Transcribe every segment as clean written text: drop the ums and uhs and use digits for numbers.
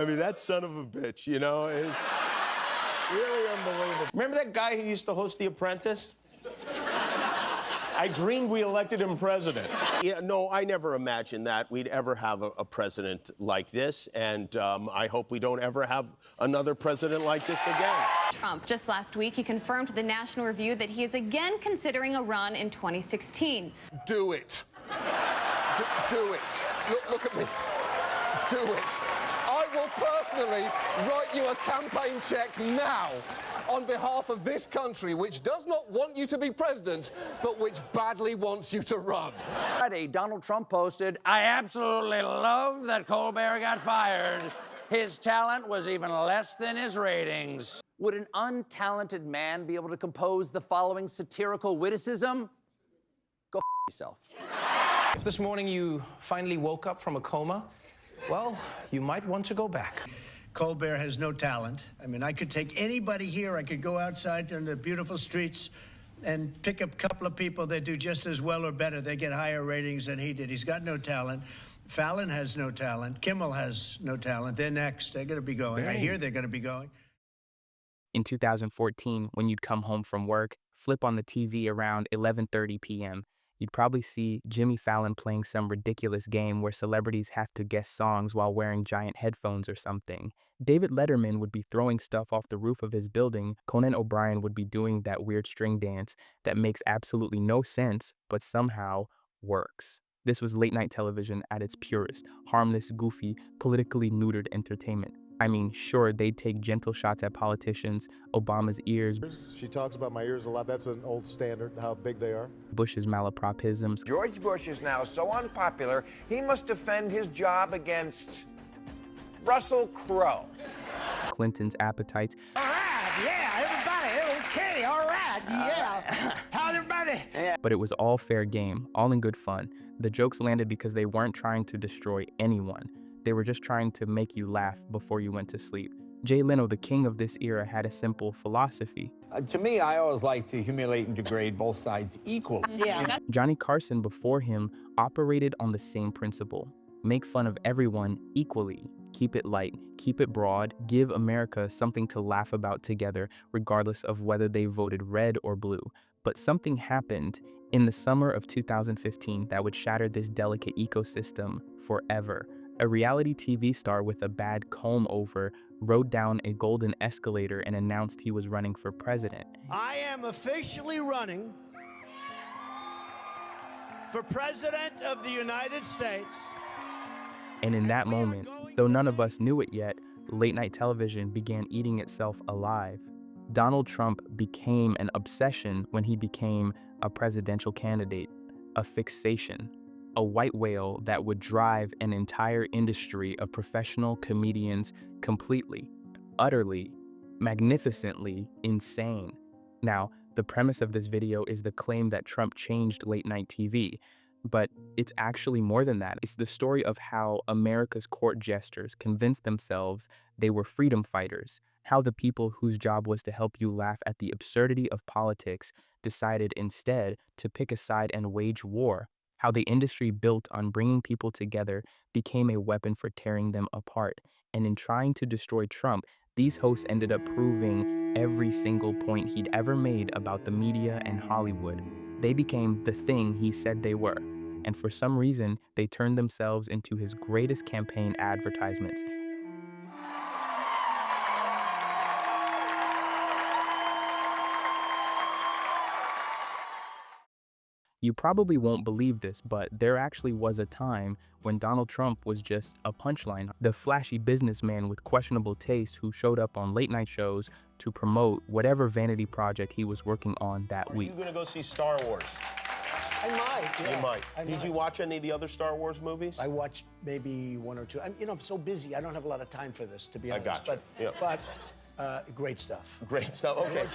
I mean, that son of a bitch, you know, is really unbelievable. Remember that guy who used to host The Apprentice? I dreamed we elected him president. Yeah, no, I never imagined that we'd ever have a president like this, and I hope we don't ever have another president like this again. Trump, just last week, he confirmed to the National Review that he is again considering a run in 2016. Do it. Do it. Look at me. Do it. I will personally write you a campaign check now on behalf of this country, which does not want you to be president, but which badly wants you to run. Friday, Donald Trump posted, "I absolutely love that Colbert got fired. His talent was even less than his ratings." Would an untalented man be able to compose the following satirical witticism? Go f yourself. If this morning you finally woke up from a coma, well, you might want to go back. Colbert has no talent. I mean, I could take anybody here. I could go outside on the beautiful streets and pick up a couple of people that do just as well or better. They get higher ratings than he did. He's got no talent. Fallon has no talent. Kimmel has no talent. They're next. They're going to be going. I hear they're going to be going. In 2014, when you'd come home from work, flip on the TV around 11:30 p.m., you'd probably see Jimmy Fallon playing some ridiculous game where celebrities have to guess songs while wearing giant headphones or something. David Letterman would be throwing stuff off the roof of his building. Conan O'Brien would be doing that weird string dance that makes absolutely no sense, but somehow works. This was late night television at its purest, harmless, goofy, politically neutered entertainment. I mean, sure, they'd take gentle shots at politicians, Obama's ears. She talks about my ears a lot. That's an old standard, how big they are. Bush's malapropisms. George Bush is now so unpopular, he must defend his job against Russell Crowe. Clinton's appetites. All right, yeah, everybody, okay, all right, yeah. How's everybody? But it was all fair game, all in good fun. The jokes landed because they weren't trying to destroy anyone. They were just trying to make you laugh before you went to sleep. Jay Leno, the king of this era, had a simple philosophy. To me, I always like to humiliate and degrade both sides equally. Yeah. Johnny Carson before him operated on the same principle. Make fun of everyone equally. Keep it light, keep it broad, give America something to laugh about together, regardless of whether they voted red or blue. But something happened in the summer of 2015 that would shatter this delicate ecosystem forever. A reality TV star with a bad comb-over rode down a golden escalator and announced he was running for president. I am officially running for president of the United States. And in that moment, though none of us knew it yet, late-night television began eating itself alive. Donald Trump became an obsession when he became a presidential candidate, a fixation. A white whale that would drive an entire industry of professional comedians completely, utterly, magnificently insane. Now, the premise of this video is the claim that Trump changed late-night TV, but it's actually more than that. It's the story of how America's court jesters convinced themselves they were freedom fighters, how the people whose job was to help you laugh at the absurdity of politics decided instead to pick a side and wage war. How the industry built on bringing people together became a weapon for tearing them apart. And in trying to destroy Trump, these hosts ended up proving every single point he'd ever made about the media and Hollywood. They became the thing he said they were. And for some reason, they turned themselves into his greatest campaign advertisements. You probably won't believe this, but there actually was a time when Donald Trump was just a punchline, the flashy businessman with questionable taste who showed up on late-night shows to promote whatever vanity project he was working on that week. Are you going to go see Star Wars? I might, yeah. You might. Did you watch any of the other Star Wars movies? I watched maybe one or two. I'm so busy. I don't have a lot of time for this, to be honest. I got you. But great stuff. Great stuff. Okay.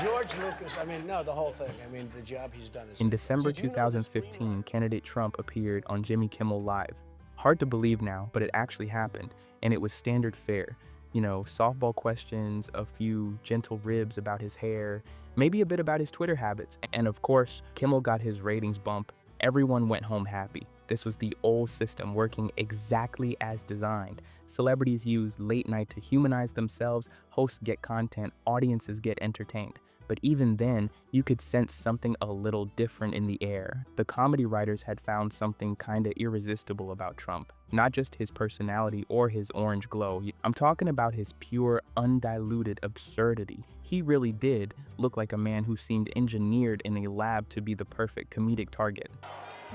George Lucas. I mean, no, the whole thing. I mean, the job he's done is. In December 2015, candidate Trump appeared on Jimmy Kimmel Live. Hard to believe now, but it actually happened, and it was standard fare. You know, softball questions, a few gentle ribs about his hair, maybe a bit about his Twitter habits, and of course, Kimmel got his ratings bump. Everyone went home happy. This was the old system working exactly as designed. Celebrities use late night to humanize themselves, hosts get content, audiences get entertained. But even then, you could sense something a little different in the air. The comedy writers had found something kinda irresistible about Trump. Not just his personality or his orange glow. I'm talking about his pure, undiluted absurdity. He really did look like a man who seemed engineered in a lab to be the perfect comedic target.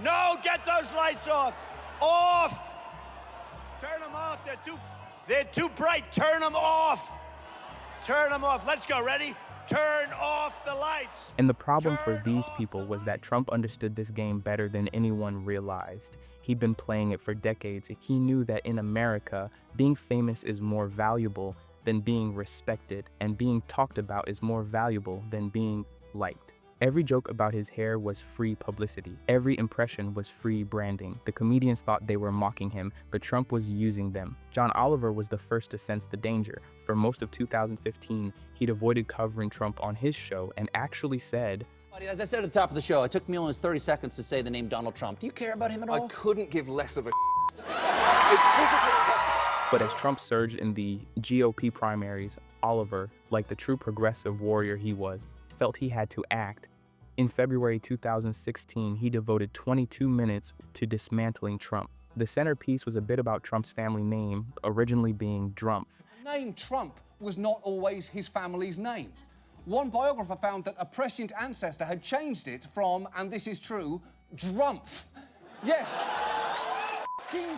No, get those lights off. Off. Turn them off. They're too bright. Turn them off. Turn them off. Let's go. Ready? Turn off the lights. And the problem for these people was that Trump understood this game better than anyone realized. He'd been playing it for decades. He knew that in America, being famous is more valuable than being respected, and being talked about is more valuable than being liked. Every joke about his hair was free publicity. Every impression was free branding. The comedians thought they were mocking him, but Trump was using them. John Oliver was the first to sense the danger. For most of 2015, he'd avoided covering Trump on his show and actually said, As I said at the top of the show, it took me almost 30 seconds to say the name Donald Trump. Do you care about him at all? I couldn't give less of a It's physically impossible. But as Trump surged in the GOP primaries, Oliver, like the true progressive warrior he was, felt he had to act. In February 2016, he devoted 22 minutes to dismantling Trump. The centerpiece was a bit about Trump's family name, originally being Drumpf. The name Trump was not always his family's name. One biographer found that a prescient ancestor had changed it from, and this is true, Drumpf. Yes.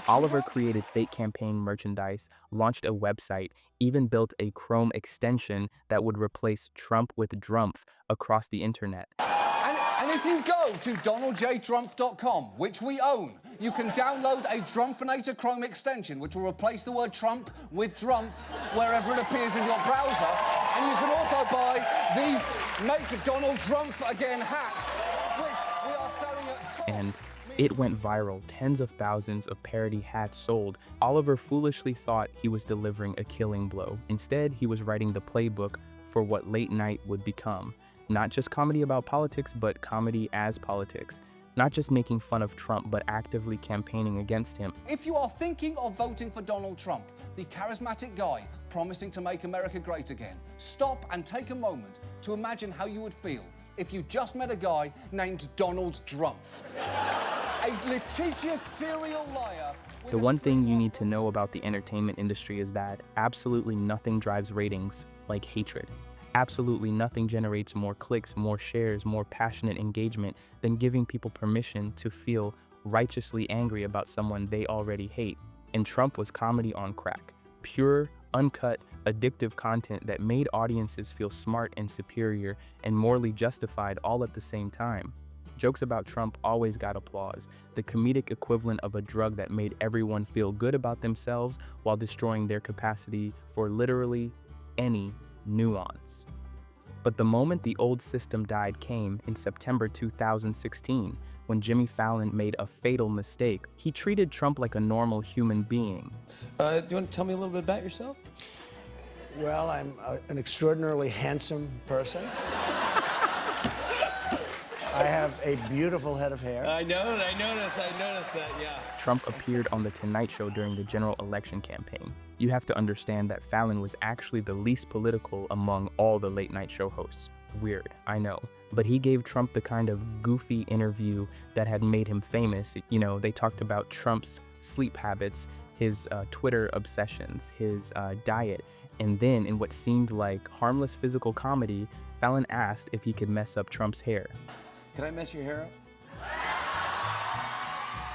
Oliver created fake campaign merchandise, launched a website, even built a Chrome extension that would replace Trump with Drumpf across the internet. And if you go to donaldjdrumpf.com, which we own, you can download a Drumpfinator Chrome extension, which will replace the word Trump with Drumpf wherever it appears in your browser. And you can also buy these Make Donald Drumpf Again hats, which we are selling at cost. And it went viral, tens of thousands of parody hats sold. Oliver foolishly thought he was delivering a killing blow. Instead, he was writing the playbook for what late night would become. Not just comedy about politics, but comedy as politics. Not just making fun of Trump, but actively campaigning against him. If you are thinking of voting for Donald Trump, the charismatic guy promising to make America great again, stop and take a moment to imagine how you would feel if you just met a guy named Donald Drumpf. A litigious serial liar. The one thing you need to know about the entertainment industry is that absolutely nothing drives ratings like hatred. Absolutely nothing generates more clicks, more shares, more passionate engagement than giving people permission to feel righteously angry about someone they already hate. And Trump was comedy on crack. Pure, uncut, addictive content that made audiences feel smart and superior and morally justified all at the same time. Jokes about Trump always got applause, the comedic equivalent of a drug that made everyone feel good about themselves while destroying their capacity for literally any nuance. But the moment the old system died came in September 2016, when Jimmy Fallon made a fatal mistake. He treated Trump like a normal human being. Do you want to tell me a little bit about yourself? Well, I'm an extraordinarily handsome person. I have a beautiful head of hair. I noticed that, yeah. Trump appeared on The Tonight Show during the general election campaign. You have to understand that Fallon was actually the least political among all the late night show hosts. Weird, I know. But he gave Trump the kind of goofy interview that had made him famous. You know, they talked about Trump's sleep habits, his Twitter obsessions, his diet. And then, in what seemed like harmless physical comedy, Fallon asked if he could mess up Trump's hair. Can I mess your hair up?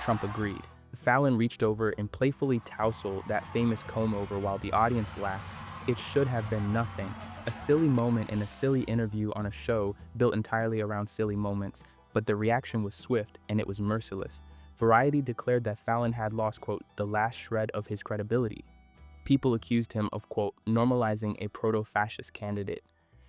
Trump agreed. Fallon reached over and playfully tousled that famous comb over while the audience laughed. It should have been nothing. A silly moment in a silly interview on a show built entirely around silly moments, but the reaction was swift and it was merciless. Variety declared that Fallon had lost, quote, the last shred of his credibility. People accused him of, quote, normalizing a proto-fascist candidate.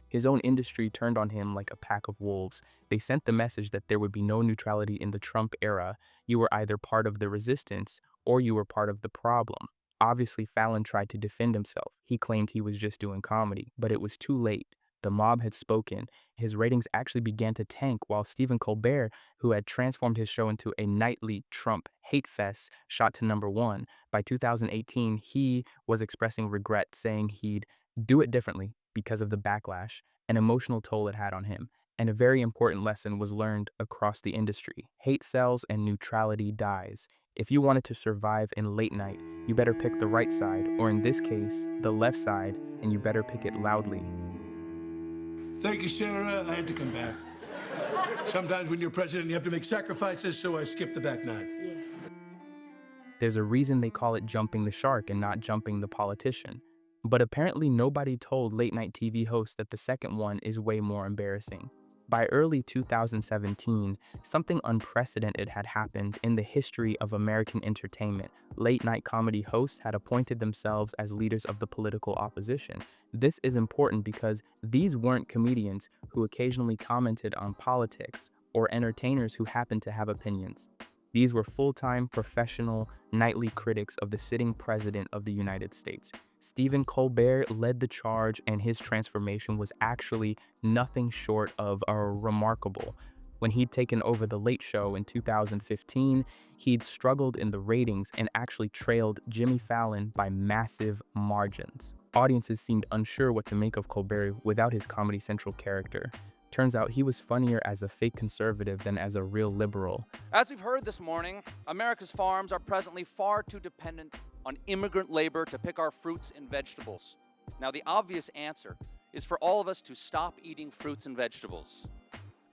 His own industry turned on him like a pack of wolves. They sent the message that there would be no neutrality in the Trump era. You were either part of the resistance or you were part of the problem. Obviously, Fallon tried to defend himself. He claimed he was just doing comedy, but it was too late. The mob had spoken. His ratings actually began to tank, while Stephen Colbert, who had transformed his show into a nightly Trump hate fest, shot to #1. By 2018, he was expressing regret, saying he'd do it differently because of the backlash, an emotional toll it had on him. And a very important lesson was learned across the industry. Hate sells and neutrality dies. If you wanted to survive in late night, you better pick the right side, or in this case, the left side, and you better pick it loudly. Thank you, Sarah. I had to come back. Sometimes when you're president, you have to make sacrifices, so I skipped the back nine. There's a reason they call it jumping the shark and not jumping the politician. But apparently nobody told late-night TV hosts that the second one is way more embarrassing. By early 2017, something unprecedented had happened in the history of American entertainment. Late-night comedy hosts had appointed themselves as leaders of the political opposition. This is important because these weren't comedians who occasionally commented on politics or entertainers who happened to have opinions. These were full-time, professional, nightly critics of the sitting president of the United States. Stephen Colbert led the charge, and his transformation was actually nothing short of remarkable. When he'd taken over The Late Show in 2015, he'd struggled in the ratings and actually trailed Jimmy Fallon by massive margins. Audiences seemed unsure what to make of Colbert without his Comedy Central character. Turns out he was funnier as a fake conservative than as a real liberal. As we've heard this morning, America's farms are presently far too dependent on immigrant labor to pick our fruits and vegetables. Now, the obvious answer is for all of us to stop eating fruits and vegetables.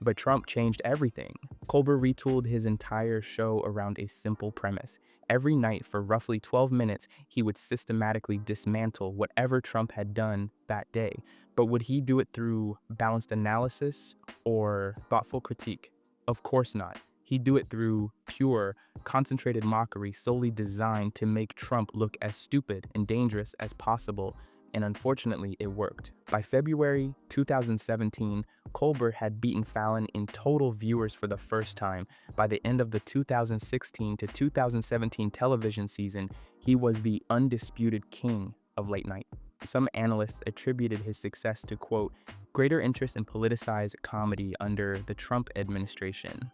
But Trump changed everything. Colbert retooled his entire show around a simple premise. Every night for roughly 12 minutes, he would systematically dismantle whatever Trump had done that day. But would he do it through balanced analysis or thoughtful critique? Of course not. He'd do it through pure, concentrated mockery solely designed to make Trump look as stupid and dangerous as possible. And unfortunately, it worked. By February 2017, Colbert had beaten Fallon in total viewers for the first time. By the end of the 2016 to 2017 television season, he was the undisputed king of late night. Some analysts attributed his success to, quote, greater interest in politicized comedy under the Trump administration.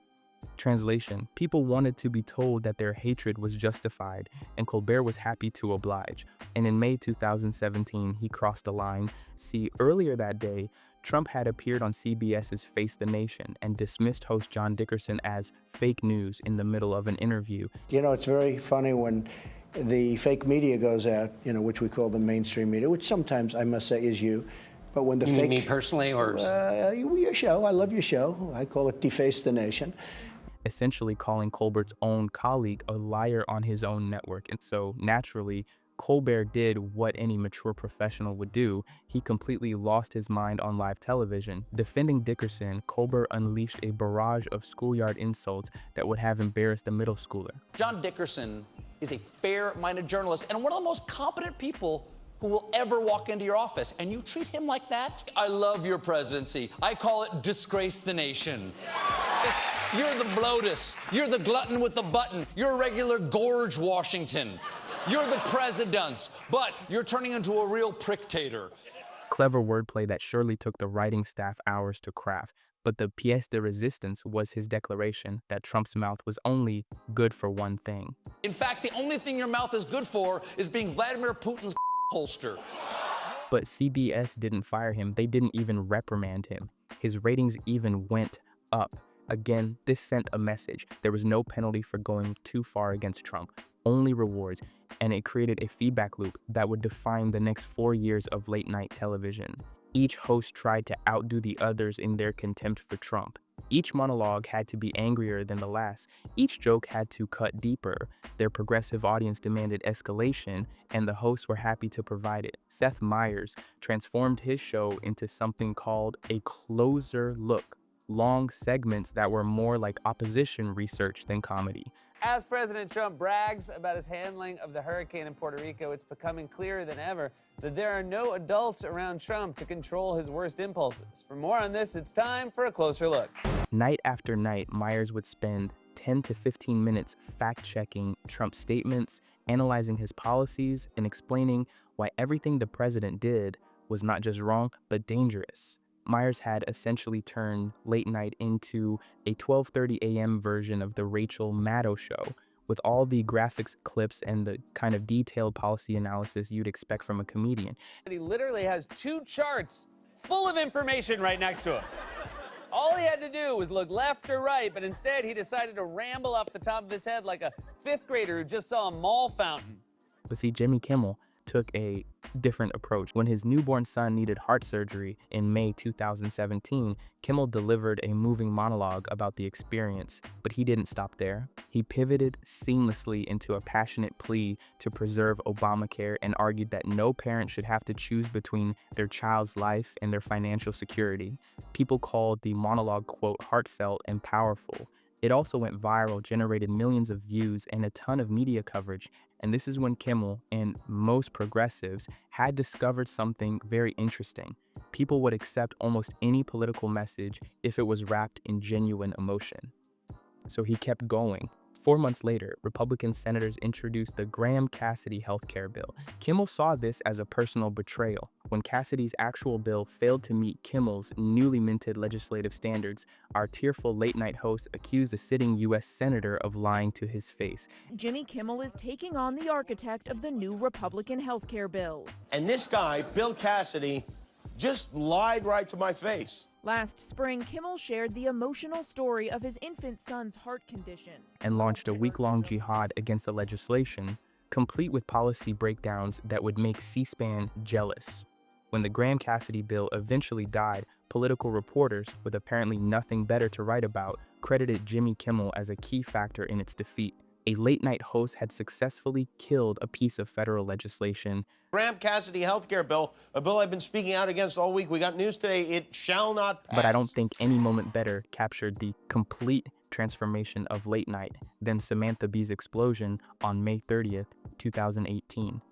Translation: people wanted to be told that their hatred was justified, and Colbert was happy to oblige. And in May 2017, he crossed the line. See, earlier that day, Trump had appeared on CBS's Face the Nation and dismissed host John Dickerson as fake news in the middle of an interview. You know, it's very funny when the fake media goes out, you know, which we call the mainstream media, which sometimes I must say is you. But when the you fake... mean me personally, or...? Your show. I love your show. I call it Deface the Nation. Essentially calling Colbert's own colleague a liar on his own network. And so naturally, Colbert did what any mature professional would do. He completely lost his mind on live television. Defending Dickerson, Colbert unleashed a barrage of schoolyard insults that would have embarrassed a middle schooler. John Dickerson is a fair-minded journalist and one of the most competent people who will ever walk into your office, and you treat him like that? I love your presidency. I call it disgrace the nation. You're the bloatus. You're the glutton with the button. You're a regular Gorge Washington. You're the presidents, but you're turning into a real pricktator. Clever wordplay that surely took the writing staff hours to craft. But the pièce de résistance was his declaration that Trump's mouth was only good for one thing. In fact, the only thing your mouth is good for is being Vladimir Putin's holster. But CBS didn't fire him. They didn't even reprimand him. His ratings even went up. Again, this sent a message. There was no penalty for going too far against Trump, only rewards, and it created a feedback loop that would define the next 4 years of late-night television. Each host tried to outdo the others in their contempt for Trump. Each monologue had to be angrier than the last. Each joke had to cut deeper. Their progressive audience demanded escalation, and the hosts were happy to provide it. Seth Meyers transformed his show into something called a closer look. Long segments that were more like opposition research than comedy. As President Trump brags about his handling of the hurricane in Puerto Rico, it's becoming clearer than ever that there are no adults around Trump to control his worst impulses. For more on this, it's time for a closer look. Night after night, Meyers would spend 10 to 15 minutes fact-checking Trump's statements, analyzing his policies, and explaining why everything the president did was not just wrong, but dangerous. Myers had essentially turned late night into a 12:30 a.m. version of the Rachel Maddow show, with all the graphics, clips, and the kind of detailed policy analysis you'd expect from a comedian. He literally has 2 charts full of information right next to him. All he had to do was look left or right, but instead he decided to ramble off the top of his head like a 5th grader who just saw a mall fountain. But see, Jimmy Kimmel took a different approach. When his newborn son needed heart surgery in May 2017, Kimmel delivered a moving monologue about the experience, but he didn't stop there. He pivoted seamlessly into a passionate plea to preserve Obamacare and argued that no parent should have to choose between their child's life and their financial security. People called the monologue, quote, heartfelt and powerful. It also went viral, generated millions of views and a ton of media coverage. And this is when Kimmel and most progressives had discovered something very interesting. People would accept almost any political message if it was wrapped in genuine emotion. So he kept going. 4 months later, Republican senators introduced the Graham-Cassidy healthcare bill. Kimmel saw this as a personal betrayal. When Cassidy's actual bill failed to meet Kimmel's newly minted legislative standards, our tearful late-night host accused a sitting U.S. senator of lying to his face. Jimmy Kimmel is taking on the architect of the new Republican healthcare bill. And this guy, Bill Cassidy, just lied right to my face. Last spring, Kimmel shared the emotional story of his infant son's heart condition. And launched a week-long jihad against the legislation, complete with policy breakdowns that would make C-SPAN jealous. When the Graham-Cassidy bill eventually died, political reporters, with apparently nothing better to write about, credited Jimmy Kimmel as a key factor in its defeat. A late-night host had successfully killed a piece of federal legislation. Graham-Cassidy healthcare bill, a bill I've been speaking out against all week. We got news today, it shall not pass. But I don't think any moment better captured the complete transformation of late night than Samantha Bee's explosion on May 30th, 2018.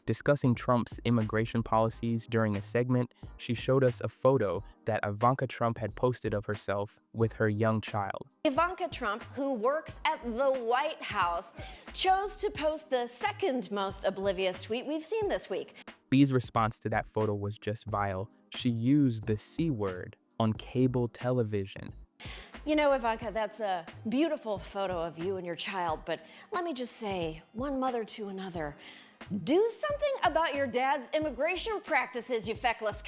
Discussing Trump's immigration policies during a segment, she showed us a photo that Ivanka Trump had posted of herself with her young child. Ivanka Trump, who works at the White House, chose to post the second most oblivious tweet we've seen this week. Bee's response to that photo was just vile. She used the C word on cable television. You know, Ivanka, that's a beautiful photo of you and your child, but let me just say, one mother to another, do something about your dad's immigration practices, you feckless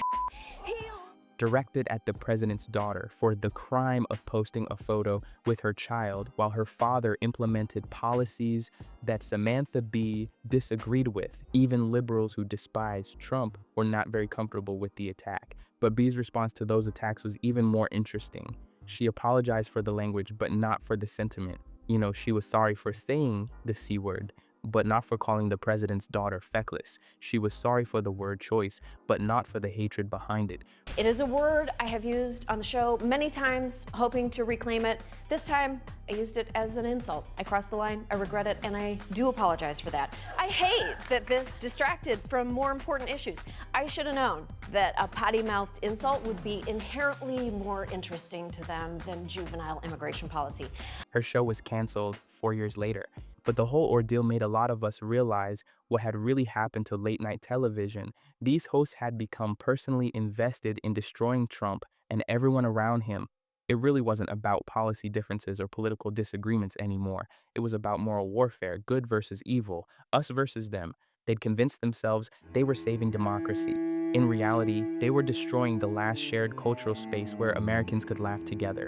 Directed at the president's daughter for the crime of posting a photo with her child while her father implemented policies that Samantha Bee disagreed with. Even liberals who despised Trump were not very comfortable with the attack. But Bee's response to those attacks was even more interesting. She apologized for the language, but not for the sentiment. You know, she was sorry for saying the C word, but not for calling the president's daughter feckless. She was sorry for the word choice, but not for the hatred behind it. It is a word I have used on the show many times, hoping to reclaim it. This time, I used it as an insult. I crossed the line, I regret it, and I do apologize for that. I hate that this distracted from more important issues. I should have known that a potty-mouthed insult would be inherently more interesting to them than juvenile immigration policy. Her show was canceled 4 years later. But the whole ordeal made a lot of us realize what had really happened to late-night television. These hosts had become personally invested in destroying Trump and everyone around him. It really wasn't about policy differences or political disagreements anymore. It was about moral warfare, good versus evil, us versus them. They'd convinced themselves they were saving democracy. In reality, they were destroying the last shared cultural space where Americans could laugh together.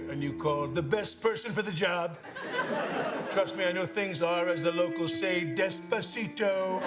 And you called the best person for the job. Trust me, I know things are, as the locals say, despacito.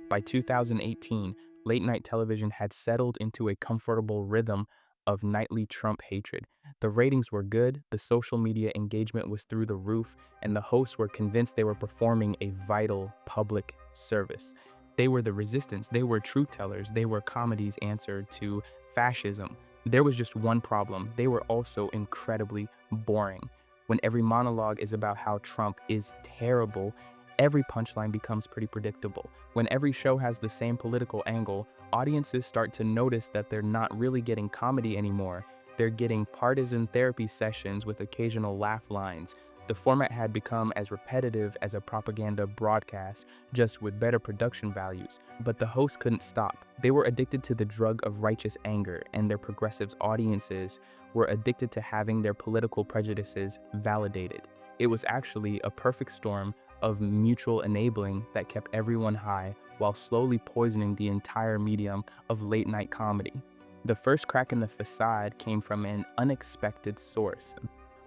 By 2018, late-night television had settled into a comfortable rhythm of nightly Trump hatred. The ratings were good, the social media engagement was through the roof, and the hosts were convinced they were performing a vital public service. They were the resistance, they were truth tellers, they were comedy's answer to fascism. There was just one problem. They were also incredibly boring. When every monologue is about how Trump is terrible, every punchline becomes pretty predictable. When every show has the same political angle, audiences start to notice that they're not really getting comedy anymore. They're getting partisan therapy sessions with occasional laugh lines. The format had become as repetitive as a propaganda broadcast, just with better production values. But the hosts couldn't stop. They were addicted to the drug of righteous anger, and their progressives' audiences were addicted to having their political prejudices validated. It was actually a perfect storm of mutual enabling that kept everyone high while slowly poisoning the entire medium of late-night comedy. The first crack in the facade came from an unexpected source.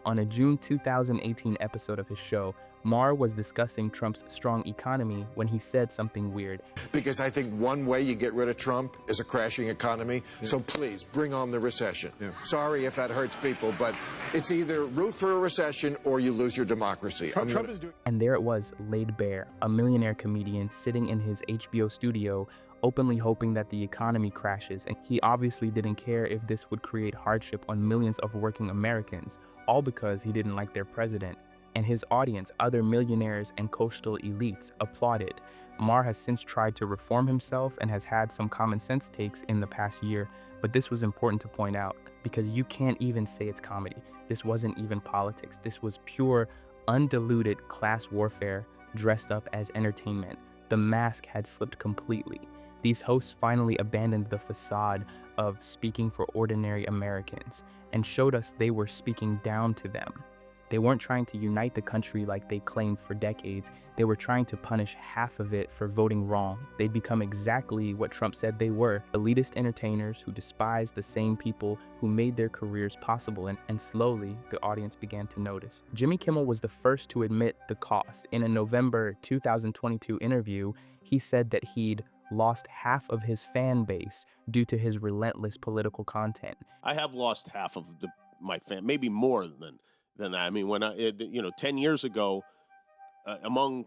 On a June 2018 episode of his show, Maher was discussing Trump's strong economy when he said something weird. Because I think one way you get rid of Trump is a crashing economy. Yeah. So please, bring on the recession. Yeah. Sorry if that hurts people, but it's either root for a recession or you lose your democracy. And there it was, laid bare, a millionaire comedian sitting in his HBO studio, openly hoping that the economy crashes, and he obviously didn't care if this would create hardship on millions of working Americans, all because he didn't like their president. And his audience, other millionaires and coastal elites, applauded. Maher has since tried to reform himself and has had some common sense takes in the past year, but this was important to point out, because you can't even say it's comedy. This wasn't even politics. This was pure, undiluted class warfare dressed up as entertainment. The mask had slipped completely. These hosts finally abandoned the facade of speaking for ordinary Americans and showed us they were speaking down to them. They weren't trying to unite the country like they claimed for decades. They were trying to punish half of it for voting wrong. They'd become exactly what Trump said they were, elitist entertainers who despised the same people who made their careers possible, and slowly the audience began to notice. Jimmy Kimmel was the first to admit the cost. In a November 2022 interview, he said that he'd lost half of his fan base due to his relentless political content. I have lost half of my fan, maybe more than that. I mean, when 10 years ago, among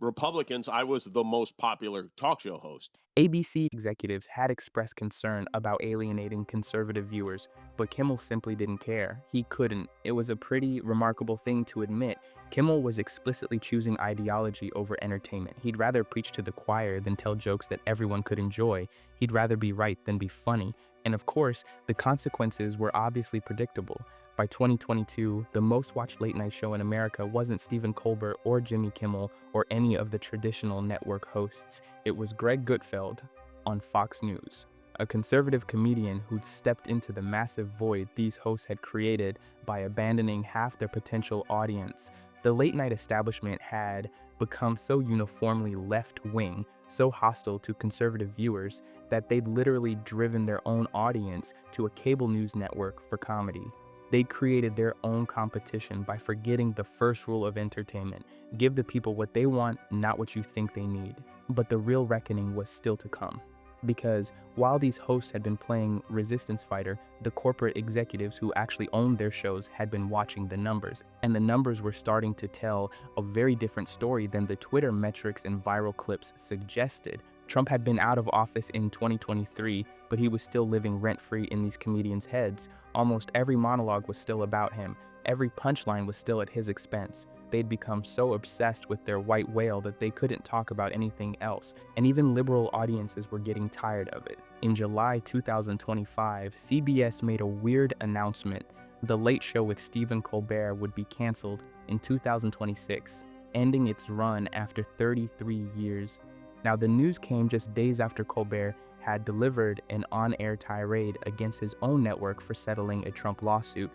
Republicans, I was the most popular talk show host. ABC executives had expressed concern about alienating conservative viewers, but Kimmel simply didn't care. He couldn't. It was a pretty remarkable thing to admit. Kimmel was explicitly choosing ideology over entertainment. He'd rather preach to the choir than tell jokes that everyone could enjoy. He'd rather be right than be funny. And of course, the consequences were obviously predictable. By 2022, the most watched late-night show in America wasn't Stephen Colbert or Jimmy Kimmel or any of the traditional network hosts. It was Greg Gutfeld on Fox News, a conservative comedian who'd stepped into the massive void these hosts had created by abandoning half their potential audience. The late-night establishment had become so uniformly left-wing, so hostile to conservative viewers, that they'd literally driven their own audience to a cable news network for comedy. They created their own competition by forgetting the first rule of entertainment: give the people what they want, not what you think they need. But the real reckoning was still to come. Because while these hosts had been playing resistance fighter, the corporate executives who actually owned their shows had been watching the numbers. And the numbers were starting to tell a very different story than the Twitter metrics and viral clips suggested. Trump had been out of office in 2023, but he was still living rent-free in these comedians' heads. Almost every monologue was still about him. Every punchline was still at his expense. They'd become so obsessed with their white whale that they couldn't talk about anything else, and even liberal audiences were getting tired of it. In July 2025, CBS made a weird announcement. The Late Show with Stephen Colbert would be canceled in 2026, ending its run after 33 years. Now, the news came just days after Colbert had delivered an on-air tirade against his own network for settling a Trump lawsuit.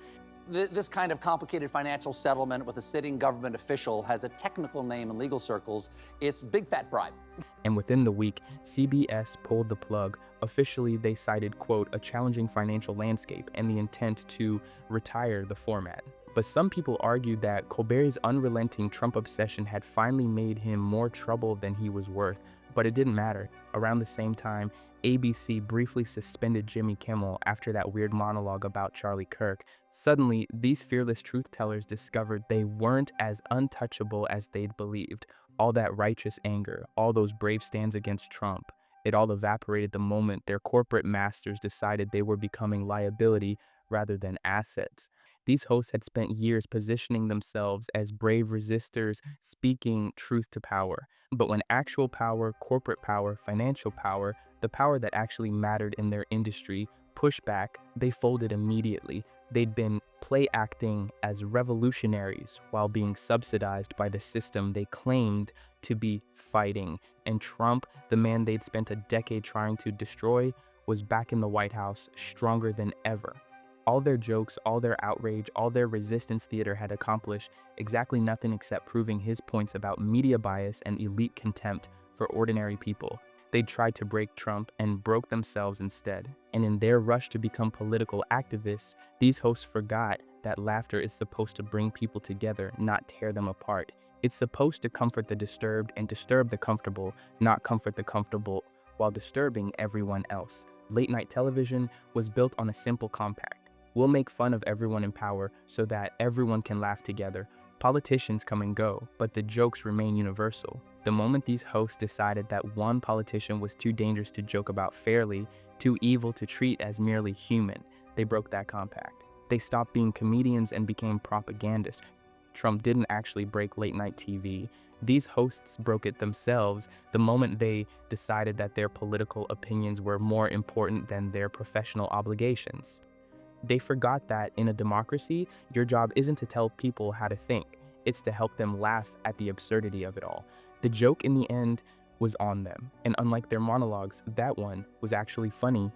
This kind of complicated financial settlement with a sitting government official has a technical name in legal circles. It's big fat bribe. And within the week, CBS pulled the plug. Officially, they cited, quote, a challenging financial landscape and the intent to retire the format. But some people argued that Colbert's unrelenting Trump obsession had finally made him more trouble than he was worth. But it didn't matter. Around the same time, ABC briefly suspended Jimmy Kimmel after that weird monologue about Charlie Kirk. Suddenly, these fearless truth-tellers discovered they weren't as untouchable as they'd believed. All that righteous anger, all those brave stands against Trump, it all evaporated the moment their corporate masters decided they were becoming liability rather than assets. These hosts had spent years positioning themselves as brave resistors, speaking truth to power. But when actual power, corporate power, financial power, the power that actually mattered in their industry, pushed back, they folded immediately. They'd been play acting as revolutionaries while being subsidized by the system they claimed to be fighting. And Trump, the man they'd spent a decade trying to destroy, was back in the White House, stronger than ever. All their jokes, all their outrage, all their resistance theater had accomplished exactly nothing except proving his points about media bias and elite contempt for ordinary people. They tried to break Trump and broke themselves instead. And in their rush to become political activists, these hosts forgot that laughter is supposed to bring people together, not tear them apart. It's supposed to comfort the disturbed and disturb the comfortable, not comfort the comfortable while disturbing everyone else. Late night television was built on a simple compact. We'll make fun of everyone in power so that everyone can laugh together. Politicians come and go, but the jokes remain universal. The moment these hosts decided that one politician was too dangerous to joke about fairly, too evil to treat as merely human, they broke that compact. They stopped being comedians and became propagandists. Trump didn't actually break late night TV. These hosts broke it themselves the moment they decided that their political opinions were more important than their professional obligations. They forgot that in a democracy, your job isn't to tell people how to think, it's to help them laugh at the absurdity of it all. The joke in the end was on them, and unlike their monologues, that one was actually funny